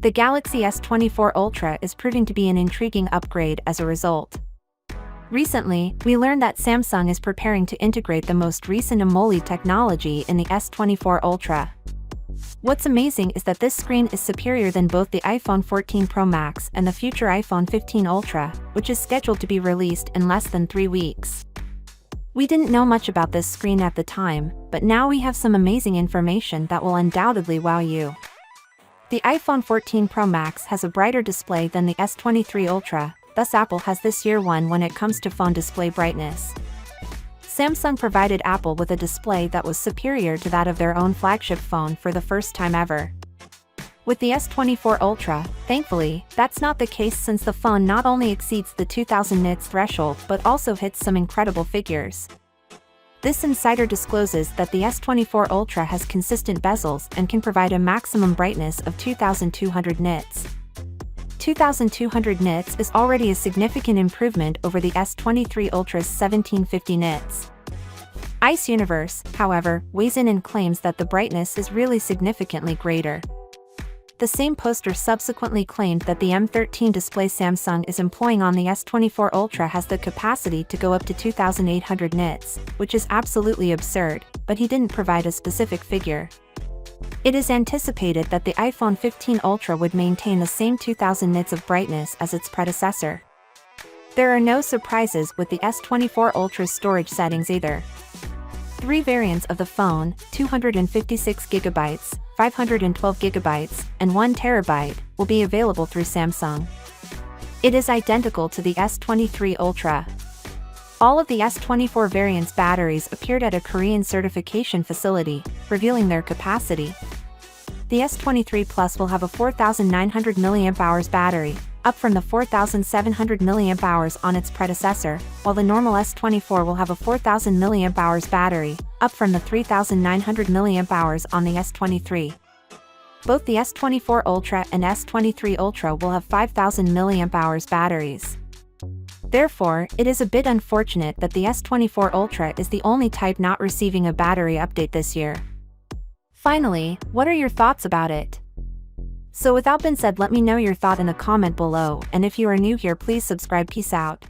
The Galaxy S24 Ultra is proving to be an intriguing upgrade as a result. Recently, we learned that Samsung is preparing to integrate the most recent AMOLED technology in the S24 Ultra. What's amazing is that this screen is superior than both the iPhone 14 Pro Max and the future iPhone 15 Ultra, which is scheduled to be released in less than 3 weeks. We didn't know much about this screen at the time, but now we have some amazing information that will undoubtedly wow you. The iPhone 14 Pro Max has a brighter display than the S23 Ultra, thus Apple has this year won when it comes to phone display brightness. Samsung provided Apple with a display that was superior to that of their own flagship phone for the first time ever. With the S24 Ultra, thankfully, that's not the case since the phone not only exceeds the 2000 nits threshold but also hits some incredible figures. This insider discloses that the S24 Ultra has consistent bezels and can provide a maximum brightness of 2200 nits. 2200 nits is already a significant improvement over the S23 Ultra's 1750 nits. Ice Universe, however, weighs in and claims that the brightness is really significantly greater. The same poster subsequently claimed that the M13 display Samsung is employing on the S24 Ultra has the capacity to go up to 2800 nits, which is absolutely absurd, but he didn't provide a specific figure. It is anticipated that the iPhone 15 Ultra would maintain the same 2000 nits of brightness as its predecessor. There are no surprises with the S24 Ultra's storage settings either. 3 variants of the phone, 256GB, 512GB, and 1TB, will be available through Samsung. It is identical to the S23 Ultra. All of the S24 variants' batteries appeared at a Korean certification facility, revealing their capacity. The S23 Plus will have a 4900 mAh battery, up from the 4700 mAh on its predecessor, while the normal S24 will have a 4000 mAh battery, up from the 3900 mAh on the S23. Both the S24 Ultra and S23 Ultra will have 5000 mAh batteries. Therefore, it is a bit unfortunate that the S24 Ultra is the only type not receiving a battery update this year. Finally, what are your thoughts about it? So without being said, let me know your thought in a comment below, and if you are new here, please subscribe. Peace out.